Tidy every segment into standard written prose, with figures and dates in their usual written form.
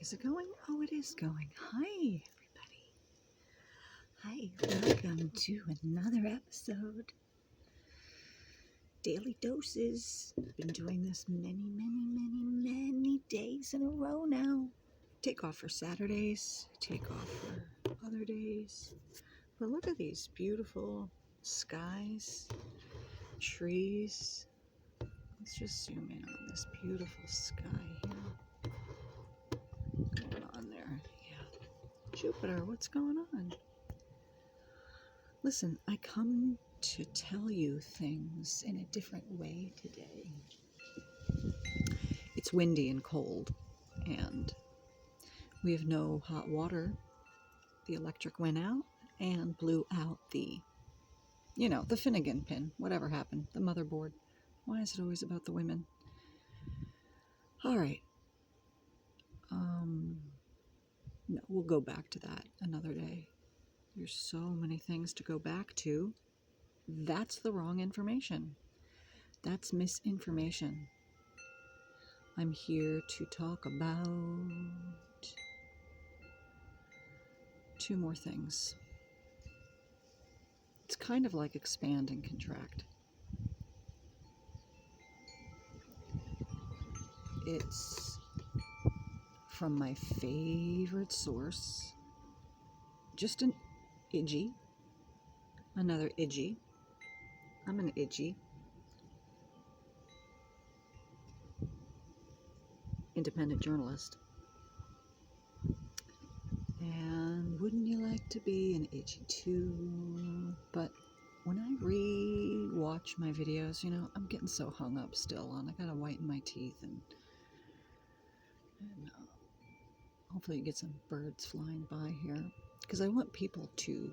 Is it going? Oh, it is going. Hi, everybody. Hi, welcome to another episode. Daily Doses. I've been doing this many days in a row now. Take off for Saturdays, take off for other days. But look at these beautiful skies, trees. Let's just zoom in on this beautiful sky here. Going on there? Yeah. Jupiter, what's going on? Listen, I come to tell you things in a different way today. It's windy and cold, and we have no hot water. The electric went out and blew out the Finnegan pin. Whatever happened, the motherboard. Why is it always about the women? All right. No, we'll go back to that another day. There's so many things to go back to. That's the wrong information. That's misinformation. I'm here to talk about two more things. It's kind of like expand and contract. It's from my favorite source, just an Iggy, another Iggy. I'm an Iggy. Independent journalist. And wouldn't you like to be an Iggy too? But when I re-watch my videos, I'm getting so hung up still on I gotta whiten my teeth and hopefully you get some birds flying by here, because I want people to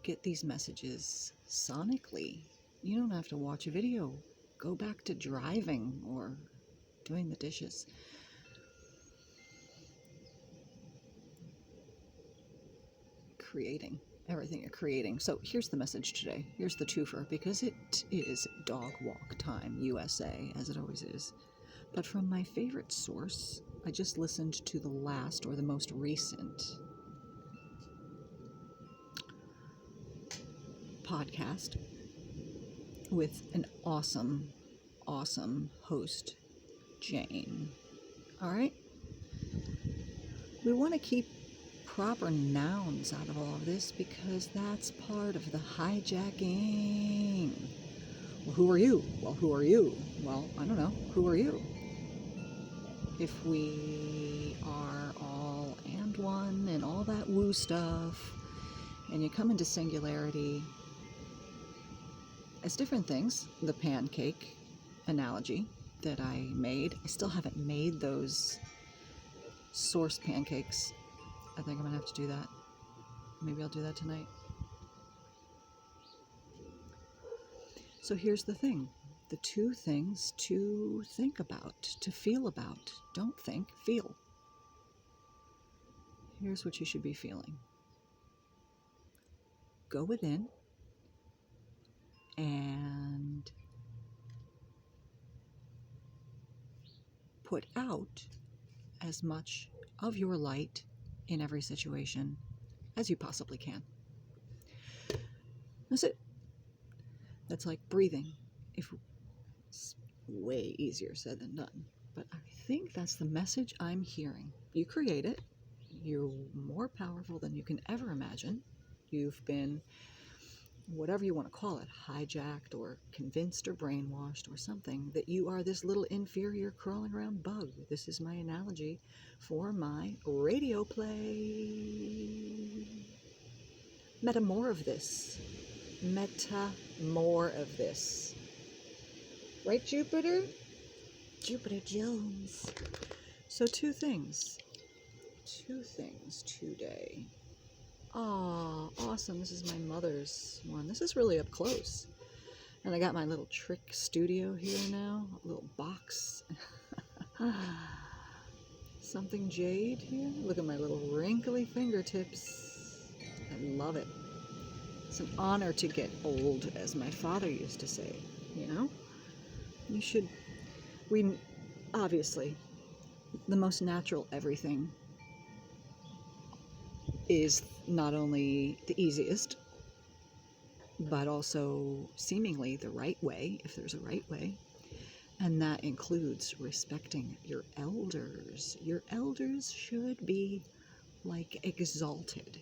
get these messages sonically. You don't have to watch a video. Go back to driving or doing the dishes. Creating everything you're creating. So here's the message today. Here's the twofer, because it is dog walk time, USA, as it always is. But from my favorite source, I just listened to the last or the most recent podcast with an awesome host, Jane. All right? We want to keep proper nouns out of all of this because that's part of the hijacking. Well, who are you? Well, who are you? Well, I don't know. Who are you? If we are all and one and all that woo stuff, and you come into singularity as different things, the pancake analogy that I made, I still haven't made those source pancakes. I think I'm gonna have to do that. Maybe I'll do that tonight. So here's the thing. The two things to think about, to feel about. Don't think, feel. Here's what you should be feeling. Go within and put out as much of your light in every situation as you possibly can. That's it. That's like breathing. It's way easier said than done. But I think that's the message I'm hearing. You create it. You're more powerful than you can ever imagine. You've been, whatever you want to call it, hijacked or convinced or brainwashed or something, that you are this little inferior crawling around bug. This is my analogy for my radio play. Meta more of this. Right, Jupiter? Jupiter Jones. So two things today. Ah, awesome. This is my mother's one. This is really up close. And I got my little trick studio here now. A little box. Something jade here. Look at my little wrinkly fingertips. I love it. It's an honor to get old, as my father used to say, obviously, the most natural everything is not only the easiest, but also seemingly the right way, if there's a right way. And that includes respecting your elders. Your elders should be like exalted.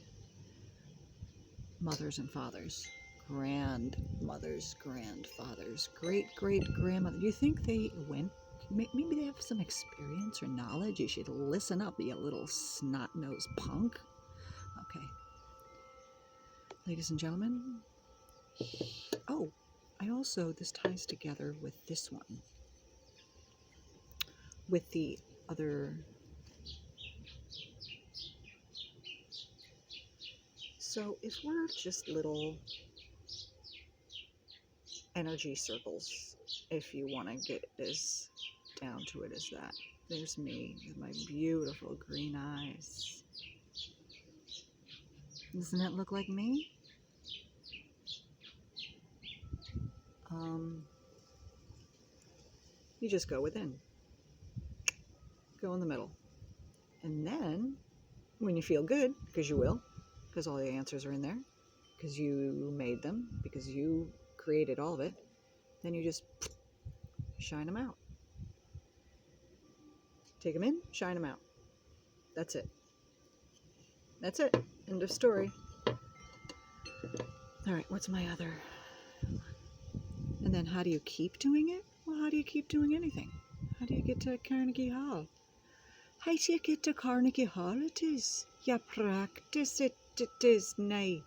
Mothers and fathers, grandmothers, grandfathers, great-great-grandmother. You think they went, maybe they have some experience or knowledge? You should listen up, you little snot-nosed punk. Okay. Ladies and gentlemen. Oh, this ties together with this one. With the other. So if we're just little energy circles, if you want to get as down to it as that. There's me with my beautiful green eyes. Doesn't it look like me? You just go within. Go in the middle. And then, when you feel good, because you will, because all the answers are in there, because you made them, because you created all of it, then you just shine them out. Take them in, shine them out. That's it. That's it. End of story. All right, what's my other? And then how do you keep doing it? Well, how do you keep doing anything? How do you get to Carnegie Hall? How do you get to Carnegie Hall? It is. You practice it. It is now.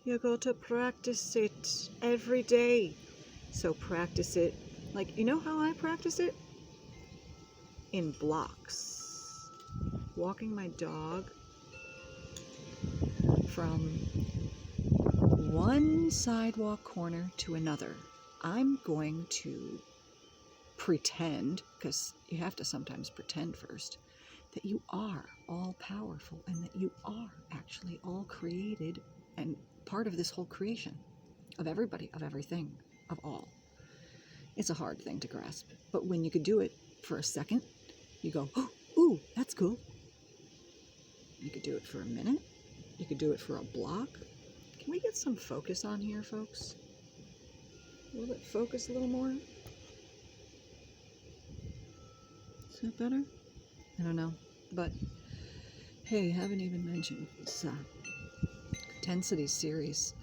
You got to practice it every day. So practice it. Like, you know how I practice it? In blocks. Walking my dog from one sidewalk corner to another. I'm going to pretend, because you have to sometimes pretend first, that you are all powerful and that you are actually all created and part of this whole creation of everybody, of everything, of all. It's a hard thing to grasp, but when you could do it for a second, you go, oh, ooh, that's cool. You could do it for a minute. You could do it for a block. Can we get some focus on here, folks? A little bit focus, a little more. Is that better? I don't know. But, hey, haven't even mentioned this 10 Cities series.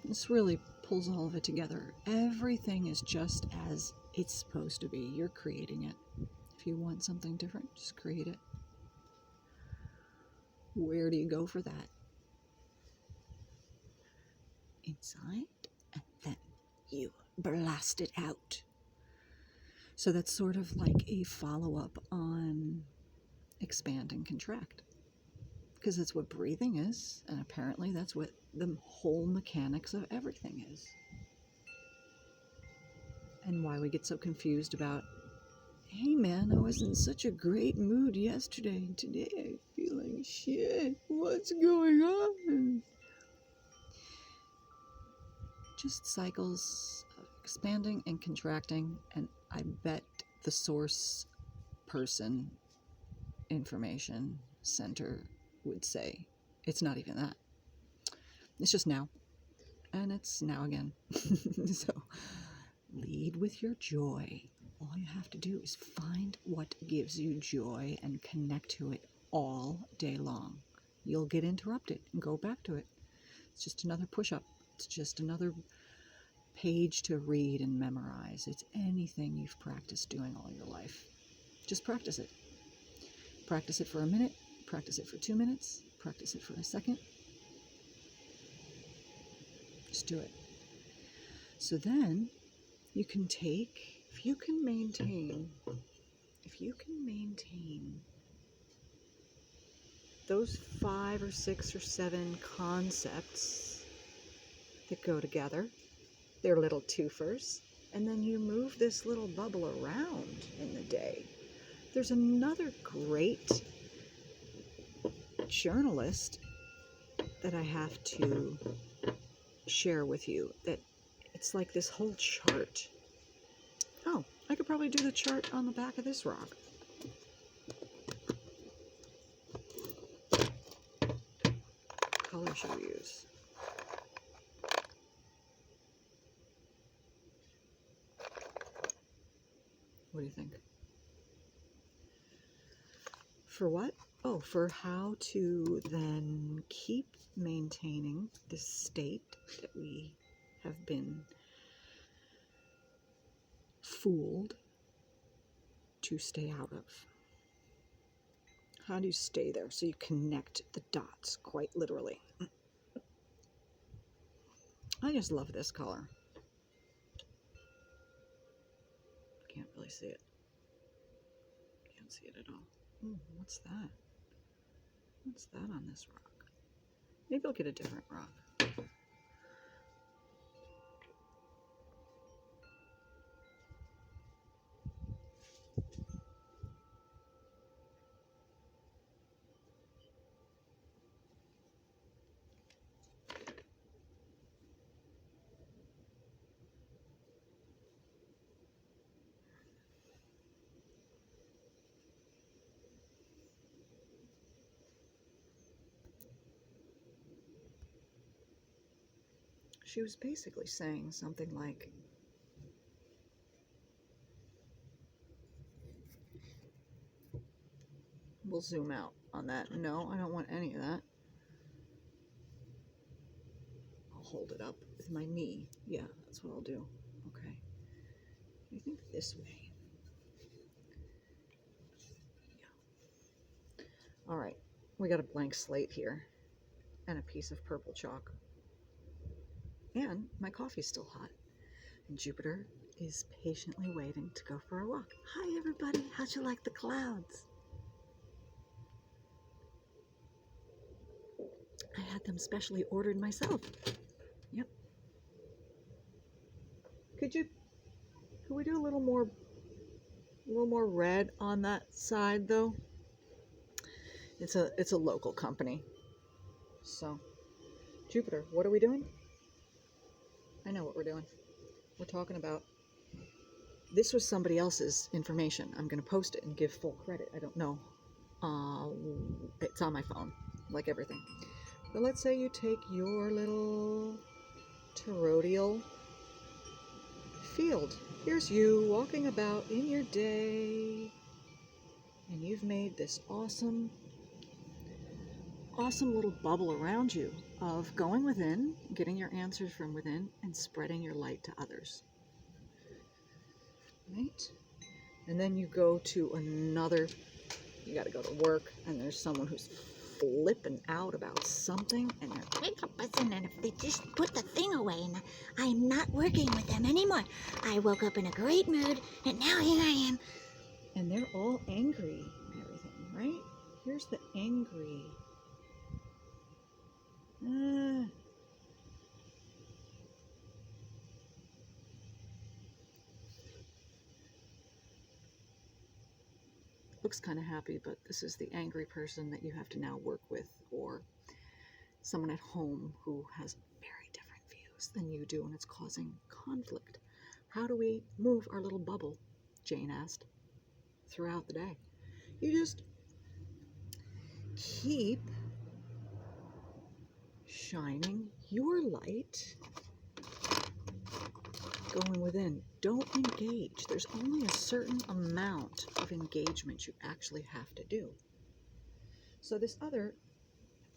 This really pulls all of it together. Everything is just as it's supposed to be. You're creating it. If you want something different, just create it. Where do you go for that? Inside, and then you blast it out. So that's sort of like a follow-up on expand and contract, because that's what breathing is, and apparently that's what the whole mechanics of everything is. And why we get so confused about, hey man, I was in such a great mood yesterday, and today I feel like shit. What's going on? Just cycles of expanding and contracting, and I bet the source person information center would say it's not even that. It's just now, and it's now again. So lead with your joy. All you have to do is find what gives you joy and connect to it all day long. You'll get interrupted and go back to it. It's just another push-up. It's just another page to read and memorize. It's anything you've practiced doing all your life. Just practice it. Practice it for a minute. Practice it for 2 minutes. Practice it for a second. Just do it. So then you can take, if you can maintain those 5 or 6 or 7 concepts that go together, they're little twofers, and then you move this little bubble around in the day. There's another great journalist that I have to share with you, that it's like this whole chart. Oh, I could probably do the chart on the back of this rock. should we use? What do you think? For what? Oh, for how to then keep maintaining the state that we have been fooled to stay out of. How do you stay there so you connect the dots, quite literally? I just love this color. Can't really see it. Can't see it at all. Ooh, what's that? What's that on this rock? Maybe I'll get a different rock. She was basically saying something like, we'll zoom out on that. No, I don't want any of that. I'll hold it up with my knee. Yeah, that's what I'll do. Okay. I think this way. Yeah. All right. We got a blank slate here and a piece of purple chalk. And my coffee's still hot. And Jupiter is patiently waiting to go for a walk. Hi, everybody. How'd you like the clouds? I had them specially ordered myself. Yep. Could we do a little more red on that side though? It's a local company. So, Jupiter, what are we doing? I know what we're doing. We're talking about, this was somebody else's information. I'm going to post it and give full credit. I don't know. It's on my phone, like everything. But let's say you take your little toroidal field. Here's you walking about in your day, and you've made this awesome little bubble around you of going within, getting your answers from within, and spreading your light to others. Right? And then you go to another, you got to go to work, and there's someone who's flipping out about something, and you're Wake up, person, and if they just put the thing away, and I'm not working with them anymore. I woke up in a great mood, and now here I am. and they're all angry and everything, right? Here's the angry. Looks kind of happy, but this is the angry person that you have to now work with, or someone at home who has very different views than you do, and it's causing conflict. How do we move our little bubble? Jane asked. Throughout the day, you just keep shining your light, going within. Don't engage. There's only a certain amount of engagement you actually have to do. So this other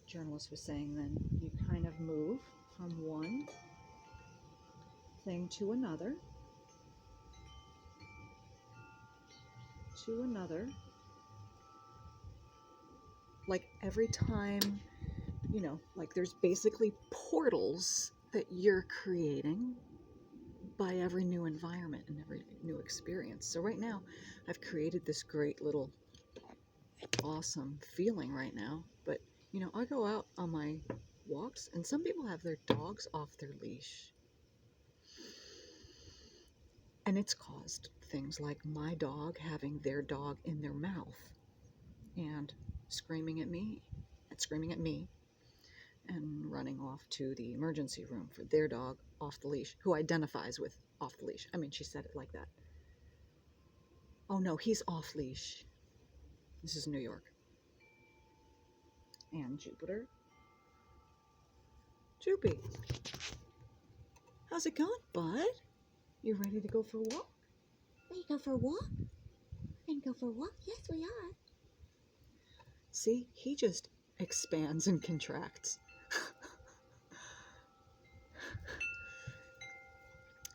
journalist was saying, then you kind of move from one thing to another, like every time, like there's basically portals that you're creating by every new environment and every new experience. So right now I've created this great little awesome feeling right now, but I go out on my walks, and some people have their dogs off their leash, and it's caused things like my dog having their dog in their mouth and screaming at me and running off to the emergency room for their dog off the leash, who identifies with off the leash. I mean, she said it like that. Oh no, he's off leash. This is New York. And Jupiter Droopy, how's it going, bud? You ready to go for a walk? Ready to go for a walk? Ready to go for a walk? Yes, we are. See, he just expands and contracts.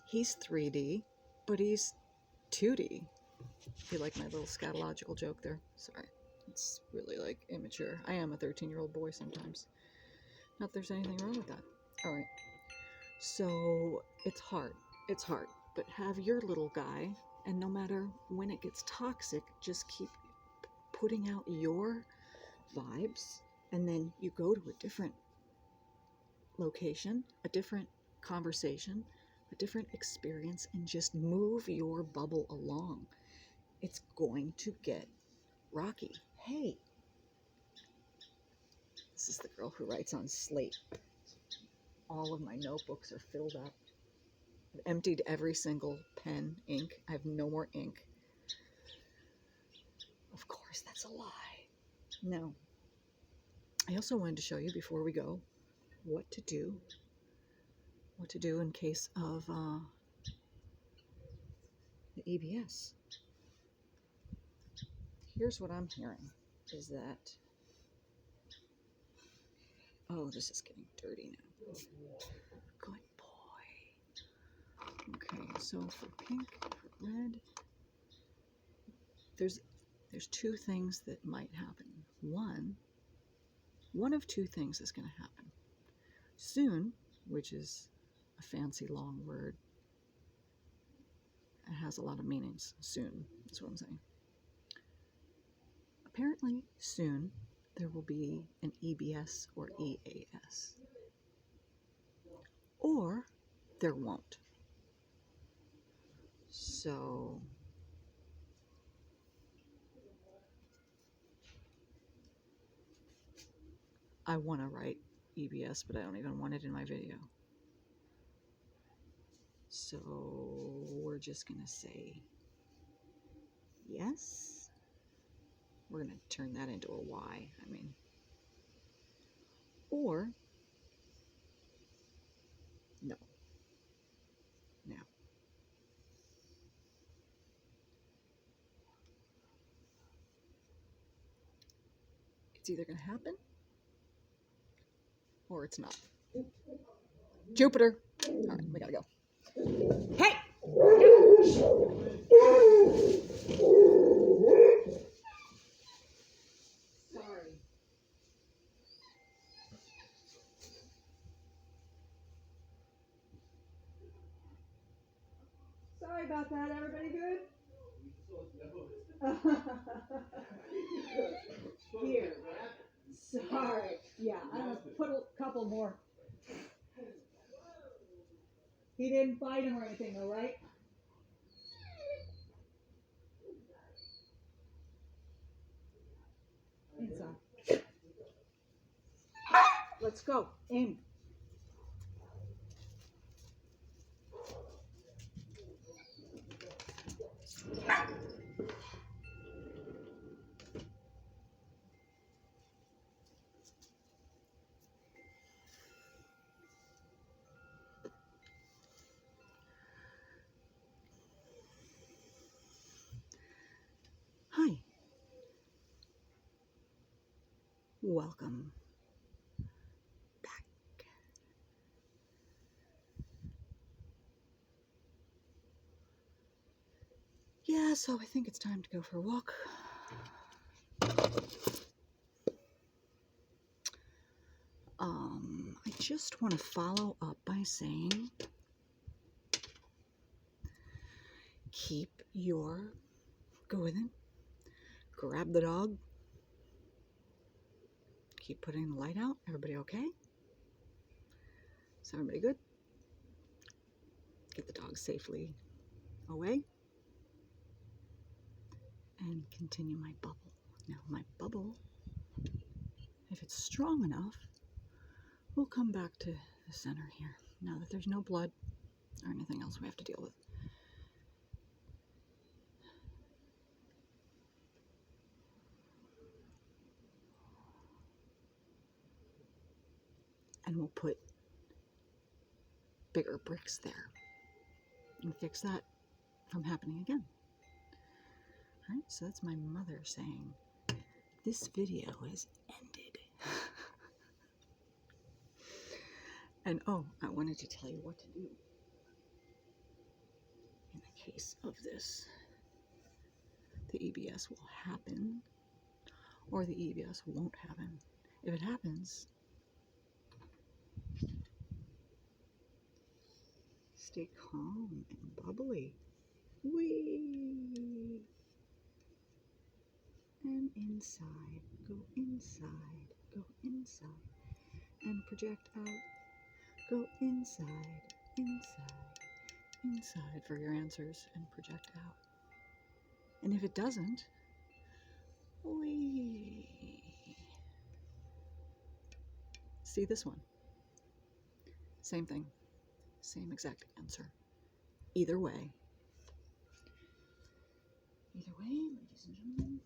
He's 3D, but he's 2D. You like my little scatological joke there? Sorry. It's really like immature. I am a 13-year-old boy sometimes. Not that there's anything wrong with that. All right. So it's hard. It's hard. But have your little guy, and no matter when it gets toxic, just keep putting out your vibes, and then you go to a different location, a different conversation, a different experience, and just move your bubble along. It's going to get rocky. Hey, this is the girl who writes on slate. All of my notebooks are filled up. I've emptied every single pen, ink. I have no more ink. Of course, that's a lie. No. I also wanted to show you before we go what to do in case of the EBS. Here's what I'm hearing is that, oh, this is getting dirty now. Good boy. Okay, so for pink, for red, there's two things that might happen. One of two things is going to happen. Soon, which is a fancy long word, it has a lot of meanings. Soon is what I'm saying. Apparently, soon there will be an EBS or EAS. Or there won't. So I want to write EBS, but I don't even want it in my video. So we're just going to say yes. We're going to turn that into a Y, I mean. Or no. No. It's either going to happen or it's not. Jupiter. All right, we got to go. Hey! Sorry. Sorry about that. Everybody good? Here. Sorry. Yeah, I'm gonna put a couple more. He didn't bite him or anything, though, right? Inside. Let's go. In. Hi. Welcome back. Yeah, so I think it's time to go for a walk. I just want to follow up by saying go with it, grab the dog, keep putting the light out. Everybody okay? Is everybody good? Get the dog safely away and continue my bubble. Now my bubble, if it's strong enough, will come back to the center here. Now that there's no blood or anything else we have to deal with. And we'll put bigger bricks there and fix that from happening again. All right, so that's my mother saying, this video is ended. And oh, I wanted to tell you what to do in the case of this. The EBS will happen, or the EBS won't happen. If it happens, stay calm and bubbly. Whee! And inside, go inside, go inside, and project out. Go inside, inside, inside for your answers and project out. And if it doesn't, whee! See this one? Same thing, same exact answer. Either way, ladies and gentlemen,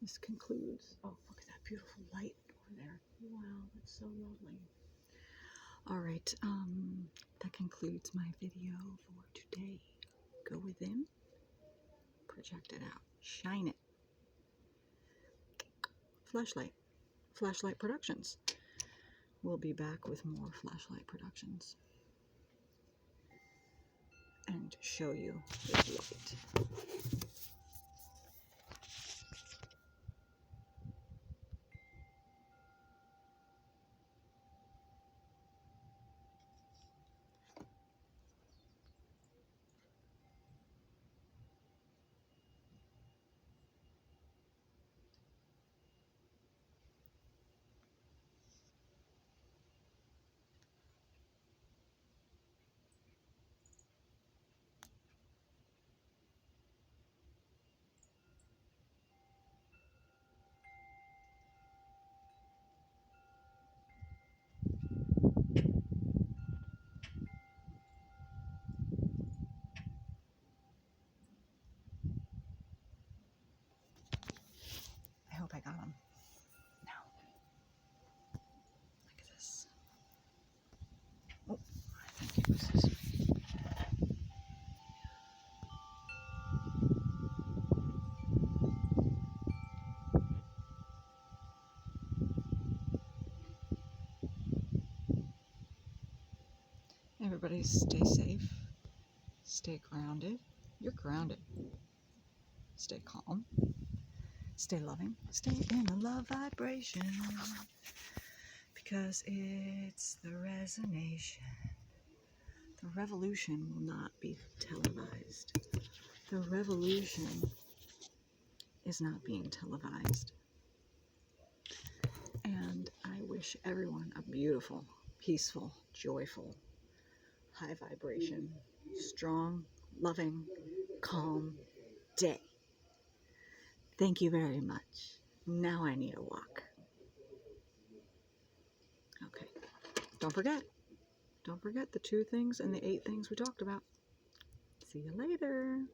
this concludes. Oh, look at that beautiful light over there. Wow, that's so lovely. All right, that concludes my video for today. Go within, project it out, shine it. Flashlight Productions. We'll be back with more Flashlight Productions and show you this light. I hope I got them. Now, look at this. Oh, I think it was this way. Everybody stay safe, stay grounded. You're grounded. Stay calm, stay loving, stay in a love vibration, because it's the resonation. The revolution will not be televised. The revolution is not being televised. And I wish everyone a beautiful, peaceful, joyful, high vibration, strong, loving, calm day. Thank you very much. Now I need a walk. Okay. Don't forget the 2 things and the 8 things we talked about. See you later.